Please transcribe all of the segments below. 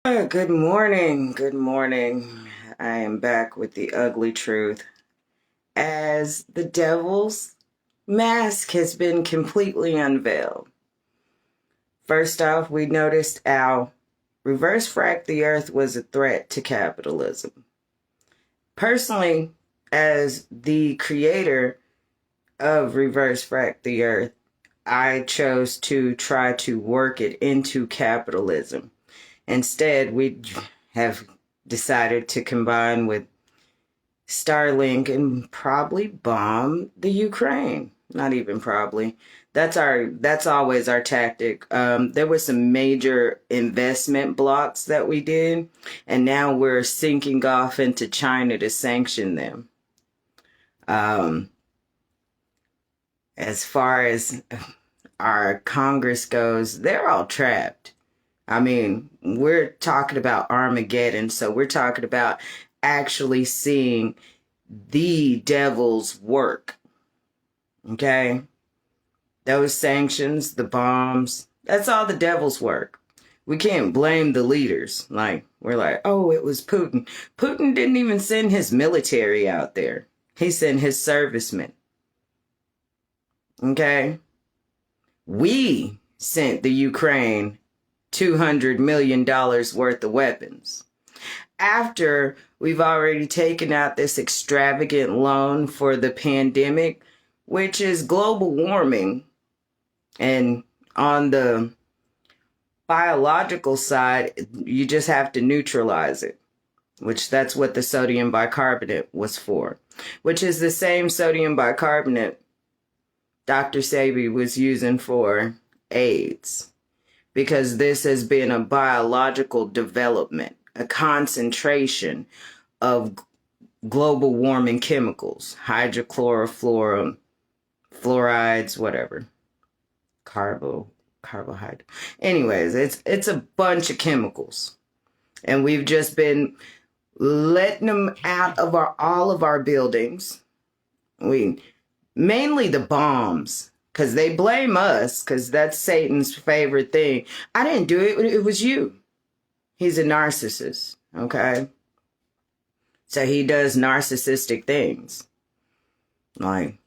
Good morning. Good morning. I am back with the ugly truth. As the devil's mask has been completely unveiled. First off, we noticed how reverse fract the earth was a threat to capitalism. Personally, as the creator of reverse fract the earth, I chose to try to work it into capitalism. Instead, we have decided to combine with Starlink and probably bomb the Ukraine. Not even probably. That's always our tactic. There were some major investment blocks that we did, and now we're sinking off into China to sanction them. As far as our Congress goes, they're all trapped. I mean, we're talking about Armageddon, so we're talking about actually seeing the devil's work. Okay? Those sanctions, the bombs, that's all the devil's work. We can't blame the leaders. We're like, oh, it was Putin. Putin didn't even send his military out there. He sent his servicemen. Okay? We sent the Ukraine $200 million worth of weapons. After we've already taken out this extravagant loan for the pandemic, which is global warming. And on the biological side, you just have to neutralize it, which that's what the sodium bicarbonate was for, which is the same sodium bicarbonate Dr. Sebi was using for AIDS, because this has been a biological development, a concentration of global warming chemicals, hydrochlorofluoro, fluorides, whatever, carbohydrate. Anyways, it's a bunch of chemicals, and we've just been letting them out of all of our buildings. Mainly the bombs, because they blame us, because that's Satan's favorite thing. I didn't do it. It was you. He's a narcissist, okay? So he does narcissistic things. I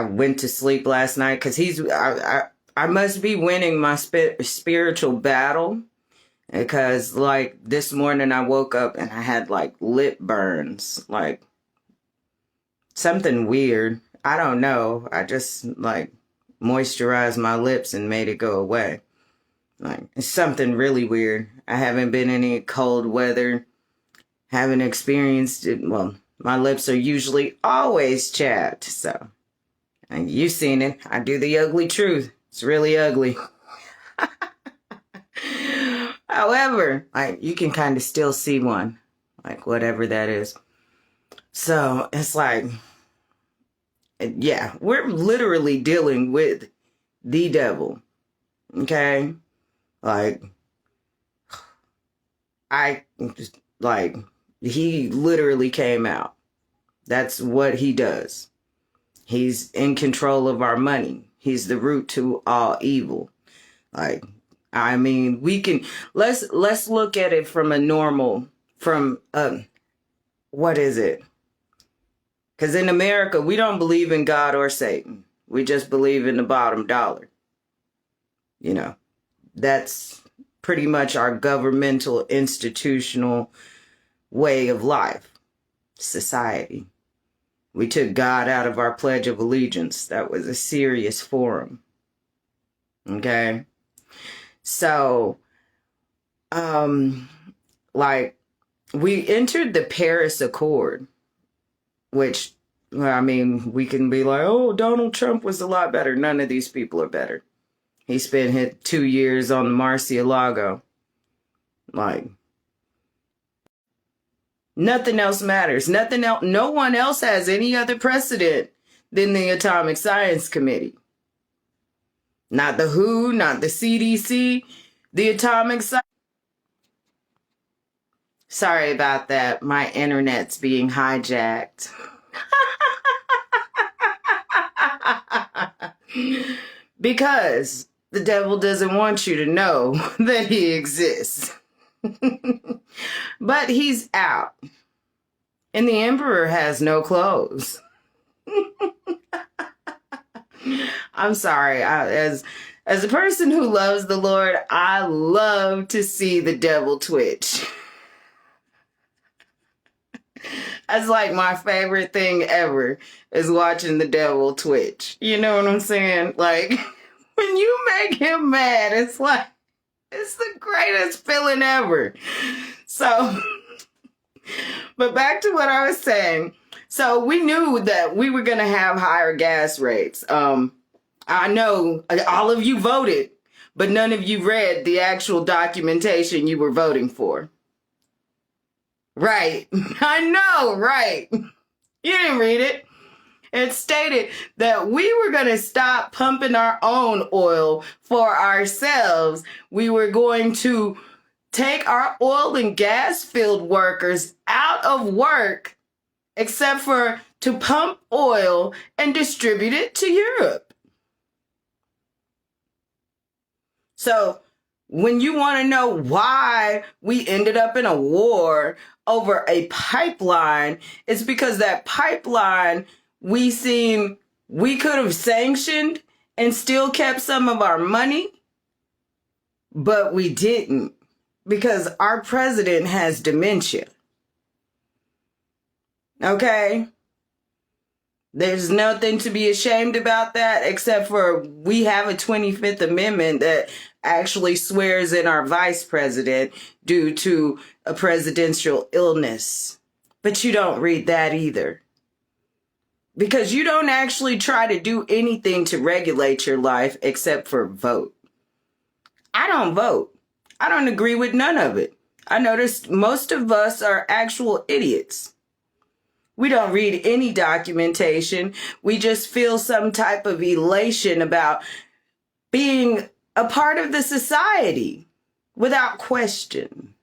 went to sleep last night because I must be winning my spiritual battle, because this morning I woke up and I had lip burns, something weird. I don't know. I just moisturized my lips and made it go away. It's something really weird. I haven't been in any cold weather. Haven't experienced it. Well, my lips are usually always chapped. So, and you've seen it. I do the ugly truth. It's really ugly. However, you can kind of still see one. Whatever that is. So, it's yeah, we're literally dealing with the devil. Okay? He literally came out. That's what he does. He's in control of our money. He's the root to all evil. We can, let's look at it from what is it? Because in America, we don't believe in God or Satan. We just believe in the bottom dollar. That's pretty much our governmental, institutional way of life, society. We took God out of our Pledge of Allegiance. That was a serious forum. Okay? So, we entered the Paris Accord, which, we can be like, oh, Donald Trump was a lot better. None of these people are better. He spent 2 years on the Murcielago. Nothing else matters. Nothing else. No one else has any other precedent than the Atomic Science Committee. Not the WHO, not the CDC, the Atomic Science. Sorry about that. My internet's being hijacked. Because The devil doesn't want you to know that he exists. But he's out. And the emperor has no clothes. I'm sorry. As a person who loves the Lord, I love to see the devil twitch. That's like my favorite thing ever, is watching the devil twitch. You know what I'm saying? Like, when you make him mad, it's like, it's the greatest feeling ever. So, but back to what I was saying. So we knew that we were going to have higher gas rates. I know all of you voted, but none of you read the actual documentation you were voting for. Right. I know, right. You didn't read it. It stated that we were going to stop pumping our own oil for ourselves. We were going to take our oil and gas field workers out of work, except for to pump oil and distribute it to Europe. So when you want to know why we ended up in a war over a pipeline, it's because that pipeline we could have sanctioned and still kept some of our money, but we didn't, because our president has dementia. Okay? There's nothing to be ashamed about that, except for we have a 25th Amendment that actually swears in our vice president due to a presidential illness. But you don't read that either, because you don't actually try to do anything to regulate your life except for vote. I don't vote. I don't agree with none of it. I noticed most of us are actual idiots. We don't read any documentation. We just feel some type of elation about being a part of the society without question.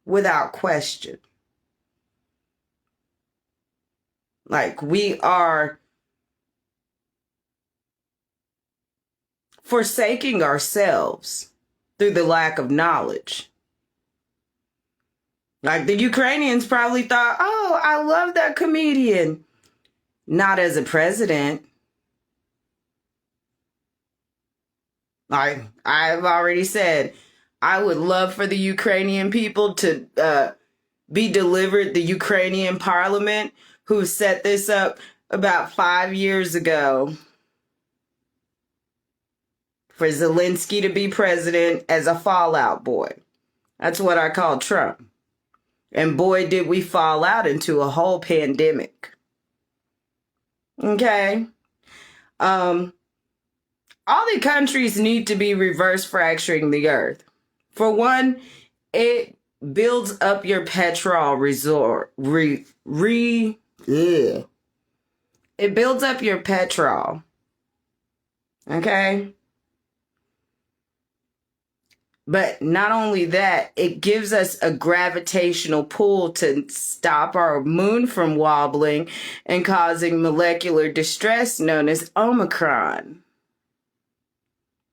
Without question. Like, we are forsaking ourselves through the lack of knowledge. Like, the Ukrainians probably thought, oh, I love that comedian. Not as a president. Like, I've already said, I would love for the Ukrainian people to be delivered the Ukrainian parliament, who set this up about 5 years ago, for Zelensky to be president as a fallout boy. That's what I call Trump. And boy, did we fall out into a whole pandemic. Okay? All the countries need to be reverse fracturing the earth. For one, it builds up your petrol resort. It builds up your petrol. Okay? But not only that, it gives us a gravitational pull to stop our moon from wobbling and causing molecular distress known as Omicron.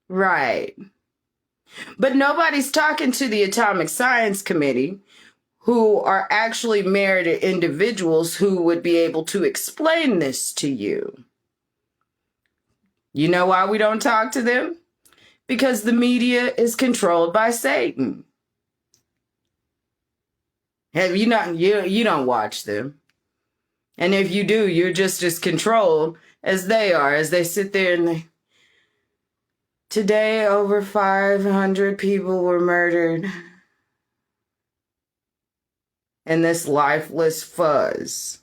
Right. But nobody's talking to the Atomic Science Committee, who are actually merited individuals who would be able to explain this to you. You know why we don't talk to them? Because the media is controlled by Satan. Have you not? You don't watch them. And if you do, you're just as controlled as they are, as they sit there and today over 500 people were murdered. And this lifeless fuzz.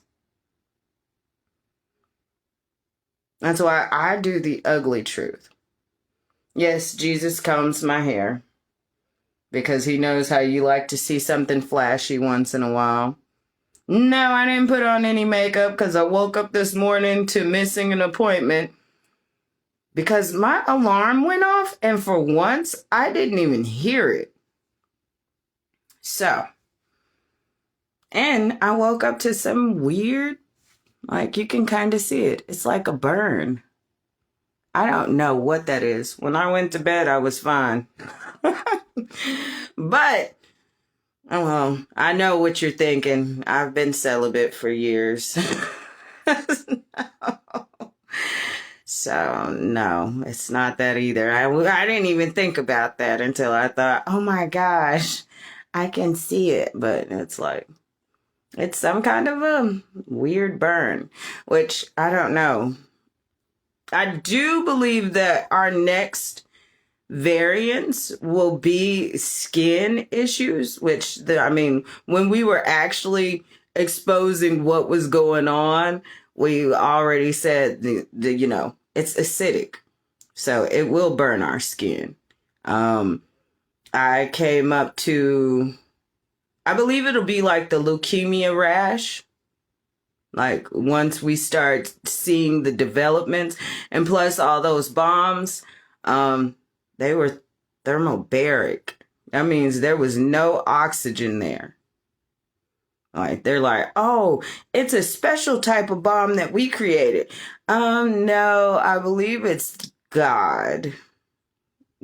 That's why I do the ugly truth. Yes, Jesus combs my hair because he knows how you like to see something flashy once in a while. No, I didn't put on any makeup because I woke up this morning to missing an appointment because my alarm went off, and for once, I didn't even hear it. So, and I woke up to some weird Like you can kind of see it. It's like a burn. I don't know what that is. When I went to bed, I was fine. But, oh, well, I know what you're thinking. I've been celibate for years. So, no, it's not that either. I didn't even think about that until I thought, oh my gosh, I can see it. But it's like, it's some kind of a weird burn, which I don't know. I do believe that our next variants will be skin issues, which I mean, when we were actually exposing what was going on, we already said it's acidic, so it will burn our skin. I came up to, I believe it'll be like the leukemia rash. Like once we start seeing the developments, and plus all those bombs, they were thermobaric. That means there was no oxygen there. Like they're like, oh, it's a special type of bomb that we created. No, I believe it's God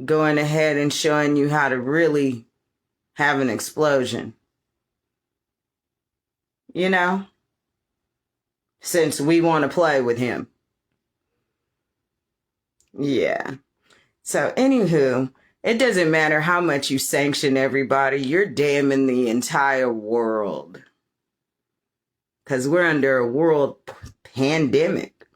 going ahead and showing you how to really have an explosion. You know? Since we want to play with him. Yeah. So, anywho, it doesn't matter how much you sanction everybody, you're damning the entire world. Because we're under a world pandemic.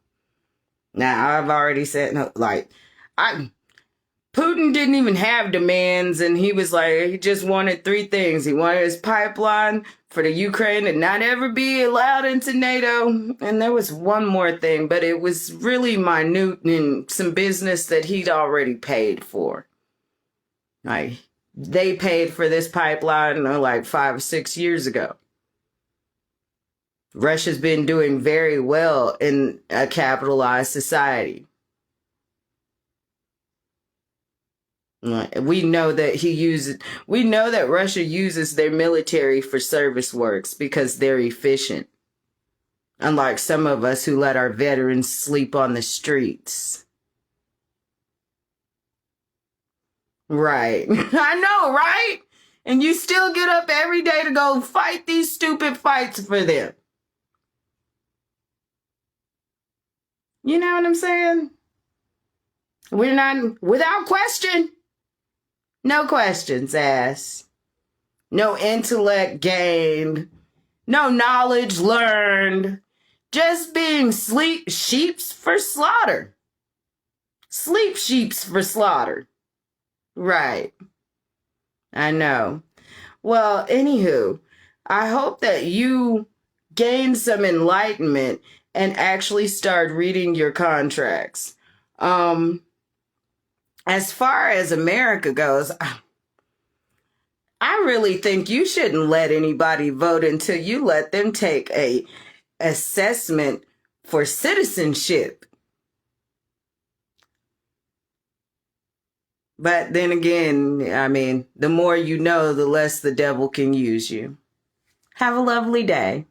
Now, I've already said, no, like, Putin didn't even have demands, and he was like, he just wanted three things. He wanted his pipeline for the Ukraine to not ever be allowed into NATO. And there was one more thing, but it was really minute and some business that he'd already paid for. Like, they paid for this pipeline like 5 or 6 years ago. Russia's been doing very well in a capitalized society. We know that Russia uses their military for service works because they're efficient. Unlike some of us who let our veterans sleep on the streets. Right. I know, right? And you still get up every day to go fight these stupid fights for them. You know what I'm saying? We're not, without question. No questions asked. No intellect gained. No knowledge learned. Just being sheeps for slaughter. Sleep sheeps for slaughter. Right. I know. Well, anywho, I hope that you gain some enlightenment and actually start reading your contracts. As far as America goes, I really think you shouldn't let anybody vote until you let them take a assessment for citizenship. But then again, I mean, the more you know, the less the devil can use you. Have a lovely day.